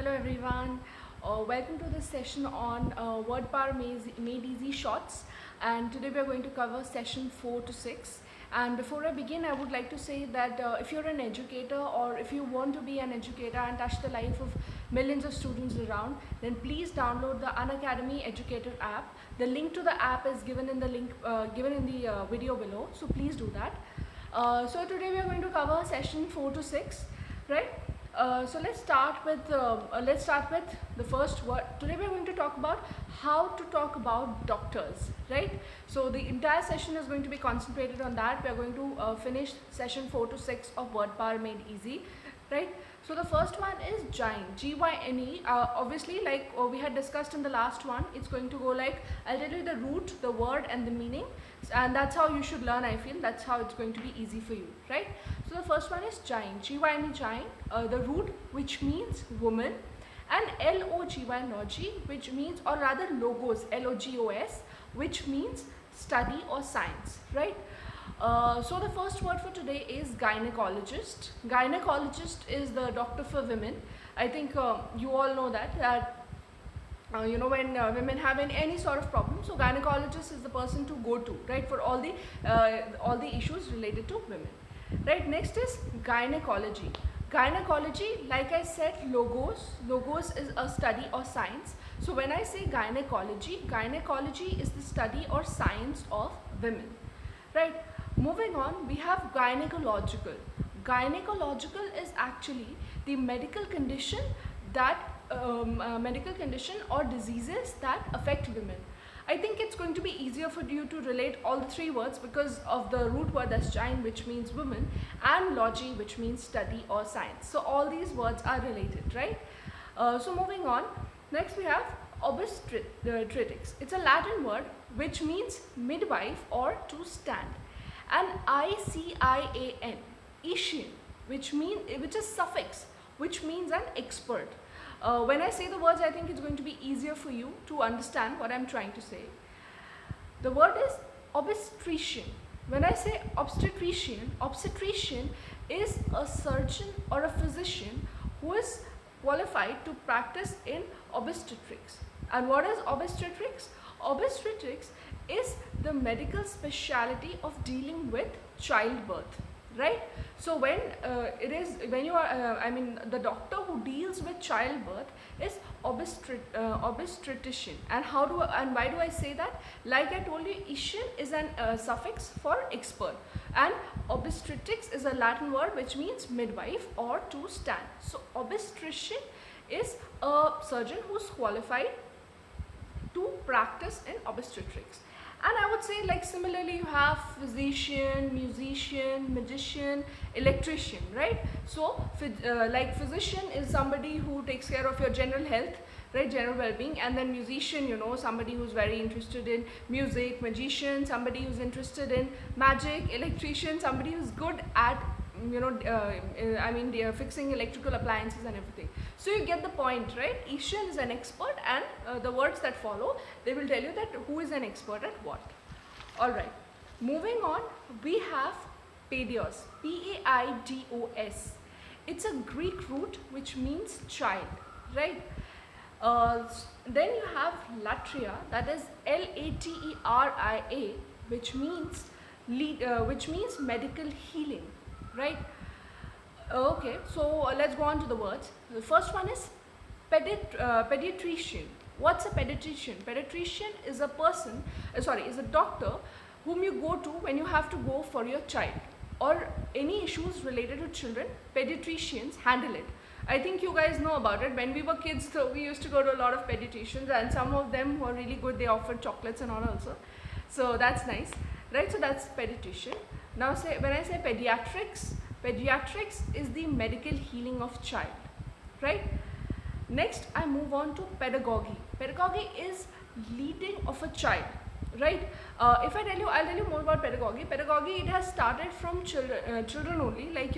Hello everyone, welcome to this session on word power made easy shorts, and today we are going to cover session 4 to 6. And before I begin, I would like to say that if you're an educator or if you want to be an educator and touch the life of millions of students around, then please download the Unacademy Educator app. The link to the app is given in the video below, so please do that. So today we are going to cover session 4 to 6, right? So let's start with the first word. Today we are going to talk about how to talk about doctors, right? So the entire session is going to be concentrated on that. We are going to finish session 4 to 6 of word power made easy, right? So the first one is gyne, G-Y-N-E. Obviously, like we had discussed in the last one, it's going to go like, I'll tell you the root, the word and the meaning, and that's how you should learn. I feel that's how it's going to be easy for you, right? So the first one is gyne, G-Y-N-E, gyne, the root which means woman, and L-O-G-Y-N-O-G, which means, or rather logos, L-O-G-O-S, which means study or science, right? So the first word for today is gynecologist. Gynecologist is the doctor for women. I think you all know that when women have any sort of problem, so gynecologist is the person to go to, right, for all the issues related to women, right? Next is gynecology. Gynecology, like I said, logos is a study or science. So when I say gynecology is the study or science of women, right? Moving on, we have gynecological. Gynecological is actually the medical condition or diseases that affect women. I think it's going to be easier for you to relate all the three words because of the root word, that's gyne, which means woman, and logy, which means study or science. So all these words are related, right? So moving on, next we have obstetrics. It's a Latin word which means midwife or to stand. And ICIAN, Isian, which is suffix, which means an expert. When I say the words, I think it's going to be easier for you to understand what I'm trying to say. The word is obstetrician. When I say obstetrician is a surgeon or a physician who is qualified to practice in obstetrics. And what is obstetrics? Obstetrics is the medical specialty of dealing with childbirth, right? So when the doctor who deals with childbirth is obstetrician. And why do I say that? Like I told you, Isian is an suffix for expert, and obstetrics is a Latin word which means midwife or to stand. So obstetrician is a surgeon who's qualified to practice in obstetrics. And I would say, like, similarly you have physician, musician, magician, electrician, right? So like physician is somebody who takes care of your general health, right, general well-being. And then musician, somebody who's very interested in music. Magician, somebody who's interested in magic. Electrician, somebody who's good at fixing electrical appliances and everything. So you get the point, right? Isian is an expert, and the words that follow, they will tell you that who is an expert at what. Alright, moving on, we have paidos, P-A-I-D-O-S. It's a Greek root which means child, right? Then you have latria, that is L-A-T-E-R-I-A, which means medical healing, right? Okay, so let's go on to the words. The first one is pediatrician. What's a pediatrician? Pediatrician is is a doctor whom you go to when you have to go for your child or any issues related to children. Pediatricians handle it. I think you guys know about it. When we were kids, so we used to go to a lot of pediatricians, and some of them were really good. They offered chocolates and all also. So that's nice, right? So that's pediatrician. Now when I say pediatrics is the medical healing of child, right? Next, I move on to pedagogy. Pedagogy is leading of a child, right? If I'll tell you more about pedagogy. Pedagogy, it has started from children only. Like,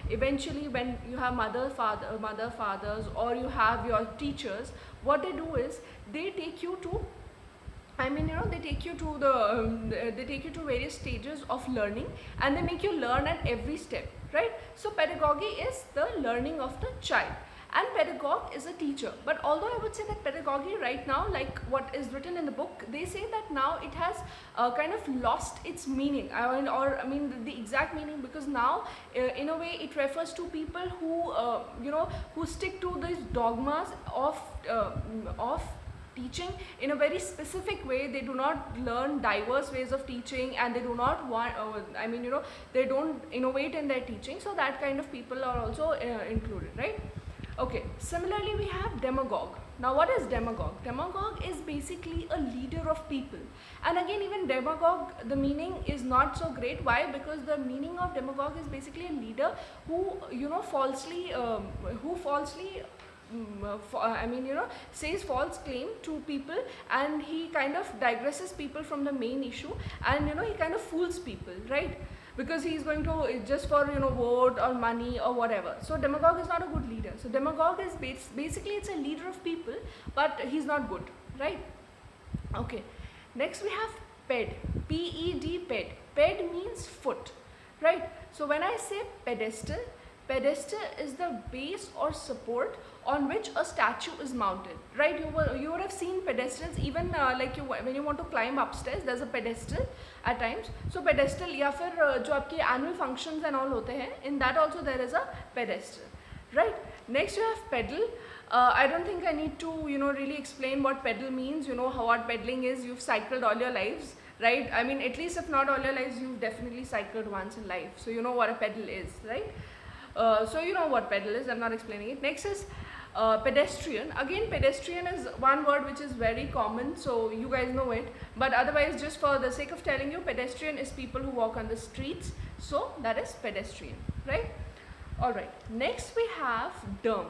eventually when you have mother, fathers, or you have your teachers, what they do is they take you to they take you to various stages of learning, and they make you learn at every step, right? So pedagogy is the learning of the child. and pedagogue is a teacher. But although I would say that pedagogy right now, like what is written in the book, they say that now it has kind of lost its meaning, I mean the exact meaning, because now in a way it refers to people who who stick to these dogmas of teaching in a very specific way. They do not learn diverse ways of teaching, and they do not want they don't innovate in their teaching. So that kind of people are also included, right? Okay, similarly we have demagogue. Now what is demagogue? Demagogue is basically a leader of people, and again even demagogue, the meaning is not so great. Why? Because the meaning of demagogue is basically a leader who falsely says false claim to people, and he kind of digresses people from the main issue, and he kind of fools people, right? Because he's going to just for vote or money or whatever. So demagogue is not a good leader. So demagogue is basically it's a leader of people, but he's not good, right? Okay, next we have ped. P-E-D, ped. Ped means foot, right? So when I say pedestal, pedestal is the base or support on which a statue is mounted, right? You would have seen pedestals even when you want to climb upstairs, there's a pedestal at times. So pedestal, या फिर जो आपके annual functions and all होते हैं, in that also there is a pedestal, right? Next you have pedal. I don't think I need to really explain what pedal means. You know how what pedaling is. You've cycled all your lives, right? I mean, at least if not all your lives, you've definitely cycled once in life, so you know what a pedal is, right? So you know what pedal is, I'm not explaining it. Next is pedestrian. Again, pedestrian is one word which is very common, so you guys know it, but otherwise just for the sake of telling you, pedestrian is people who walk on the streets, so that is pedestrian, right? Alright, next we have derm.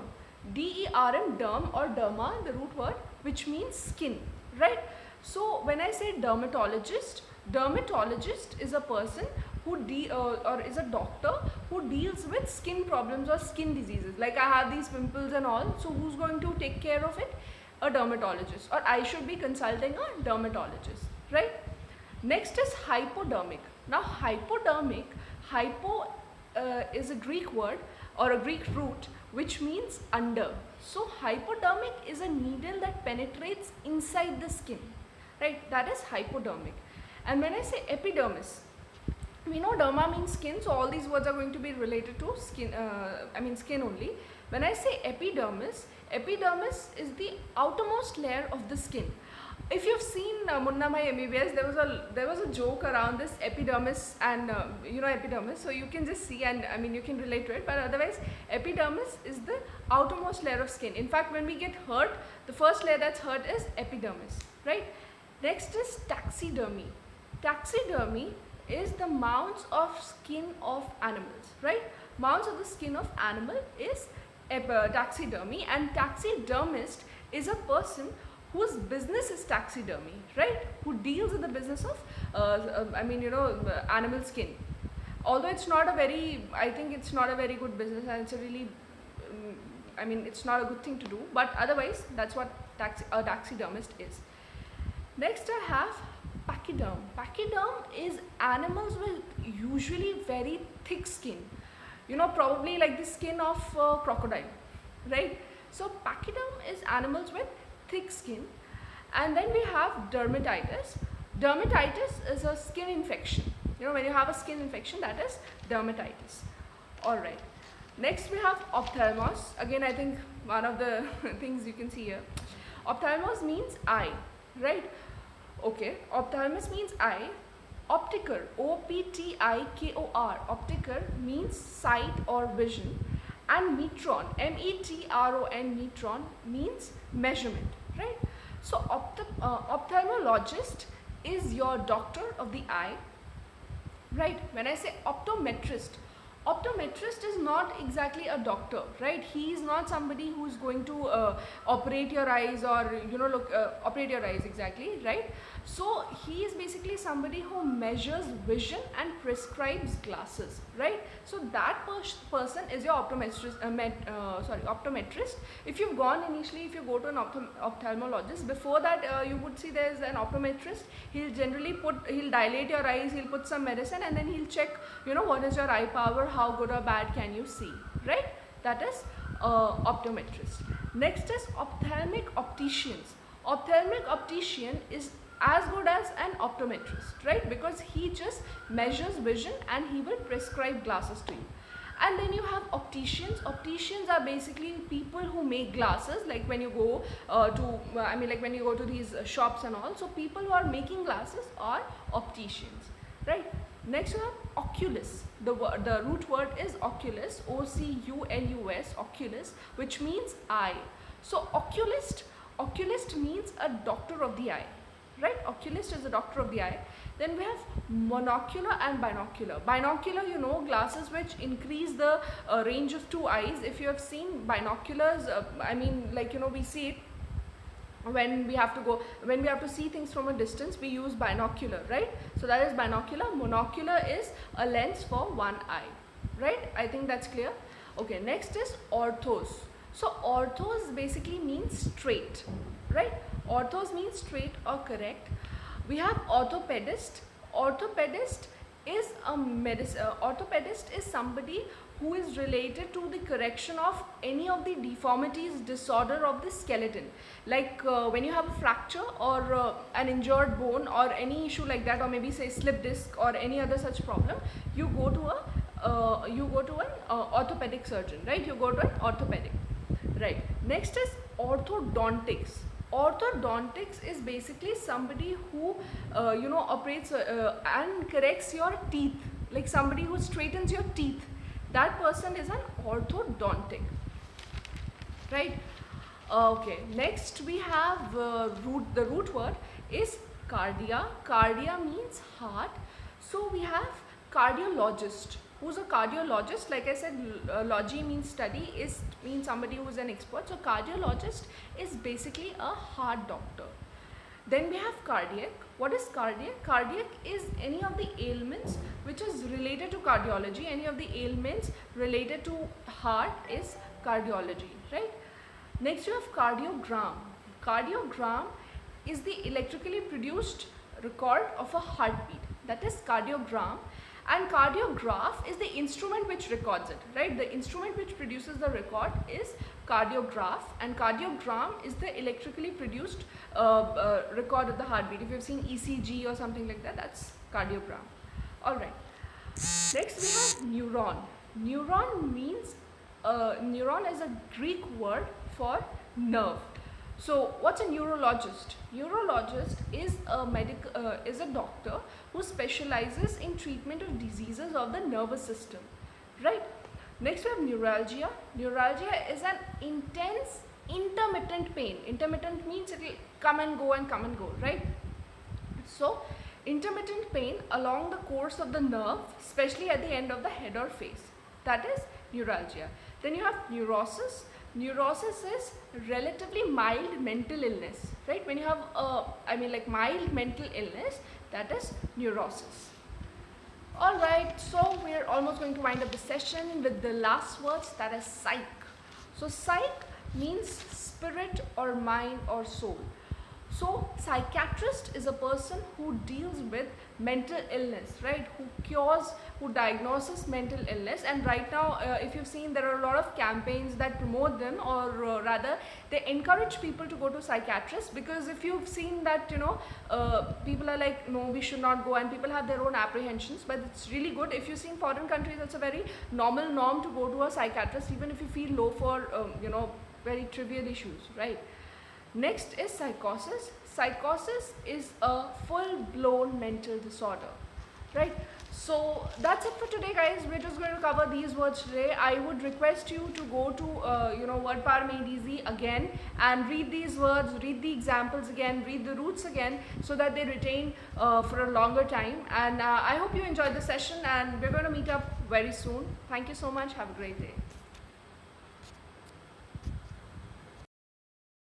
D-E-R-M, derm or derma, the root word, which means skin, right? So when I say dermatologist, dermatologist is a person who or is a doctor who deals with skin problems or skin diseases. Like I have these pimples and all, so who's going to take care of it? A dermatologist, or I should be consulting a dermatologist, right? Next is hypodermic. Now hypodermic, hypo is a Greek word or a Greek root which means under. So hypodermic is a needle that penetrates inside the skin, right? That is hypodermic. And when I say epidermis, we know derma means skin, so all these words are going to be related to skin, skin only. When I say epidermis, epidermis is the outermost layer of the skin. If you've seen Munna Bhai MBBS, there was a joke around this epidermis and epidermis, so you can just see, and I mean you can relate to it, but otherwise epidermis is the outermost layer of skin. In fact, when we get hurt, the first layer that's hurt is epidermis, right? Next is taxidermy. Taxidermy is the mounds of skin of animals, right? Mounds of the skin of animal is taxidermy, and taxidermist is a person whose business is taxidermy, right? Who deals in the business of animal skin. Although it's not a very, I think it's not a very good business, and it's a really, it's not a good thing to do, but otherwise that's what a taxidermist is. Next I have pachyderm. Pachyderm is animals with usually very thick skin, probably like the skin of crocodile, right? So pachyderm is animals with thick skin. And then we have dermatitis. Dermatitis is a skin infection. When you have a skin infection, that is dermatitis. Alright, next we have ophthalmos. Again, I think one of the things you can see here. Ophthalmos means eye, right? Okay, ophthalmos means eye. Optiker, O-P-T-I-K-O-R, optiker means sight or vision. And metron, M-E-T-R-O-N, metron means measurement, right? So ophthalmologist is your doctor of the eye, right? When I say optometrist, optometrist is not exactly a doctor, right? He is not somebody who is going to operate your eyes or operate your eyes exactly, right? So he is basically somebody who measures vision and prescribes glasses, right? So that person is your optometrist. Optometrist. If you've gone initially, if you go to an ophthalmologist, before that you would see there's an optometrist. He'll generally he'll dilate your eyes, he'll put some medicine, and then he'll check, what is your eye power, how good or bad can you see, right? That is optometrist. Next is ophthalmic opticians. Ophthalmic optician is as good as an optometrist, right? Because he just measures vision and he will prescribe glasses to you. And then you have opticians. Opticians are basically people who make glasses, like when you go like when you go to these shops and all. So people who are making glasses are opticians, right? Next you have oculus. The root word is oculus, oculus, oculus, which means eye. So oculist means a doctor of the eye, right? Oculist is a doctor of the eye. Then we have monocular and binocular. Binocular, you know, glasses which increase the range of two eyes. If you have seen binoculars, we see it when we have to see things from a distance, we use binocular, right? So that is binocular. Monocular is a lens for one eye, right? I think that's clear. Okay, next is orthos. So orthos basically means straight, right? Orthos means straight or correct. We have orthopedist. Orthopedist is orthopedist is somebody who is related to the correction of any of the deformities, disorder of the skeleton. Like when you have a fracture or an injured bone or any issue like that, or maybe say slip disc or any other such problem, you go to an orthopedic surgeon, right? You go to an orthopedic, right? Next is orthodontics. Orthodontics is basically somebody who operates and corrects your teeth, like somebody who straightens your teeth. That person is an orthodontic, right? Okay, next we have the root word is cardia. Cardia means heart. So we have cardiologist. Who's a cardiologist? Like I said, logi means study, means somebody who is an expert. So cardiologist is basically a heart doctor. Then we have cardiac. What is cardiac? Cardiac is any of the ailments which is related to cardiology. Any of the ailments related to heart is cardiology, right? Next you have cardiogram. Cardiogram is the electrically produced record of a heartbeat. That is cardiogram. And cardiograph is the instrument which records it, right? The instrument which produces the record is cardiograph, and cardiogram is the electrically produced record of the heartbeat. If you've seen ECG or something like that, that's cardiogram. Alright. Next we have neuron. Neuron means, neuron is a Greek word for nerve. So what's a neurologist? Neurologist is a doctor who specializes in treatment of diseases of the nervous system, right? Next we have neuralgia. Neuralgia is an intense intermittent pain. Intermittent means it will come and go, right? So intermittent pain along the course of the nerve, especially at the end of the head or face. That is neuralgia. Then you have neurosis. Neurosis is relatively mild mental illness, right? When you have mild mental illness, that is neurosis. Alright, so we're almost going to wind up the session with the last words, that is psych. So psych means spirit or mind or soul. So psychiatrist is a person who deals with mental illness, right? Who diagnoses mental illness. And right now, if you've seen, there are a lot of campaigns that promote them, or rather they encourage people to go to psychiatrists, because if you've seen that, people are like, no, we should not go, and people have their own apprehensions. But it's really good. If you've seen foreign countries, it's a very normal norm to go to a psychiatrist, even if you feel low for very trivial issues, right? Next is psychosis. Psychosis is a full-blown mental disorder, right? So that's it for today, guys. We're just going to cover these words today. I would request you to go to Word Power Made Easy again and read these words, read the examples again, read the roots again, so that they retain for a longer time. And I hope you enjoyed the session, and we're going to meet up very soon. Thank you so much. Have a great day.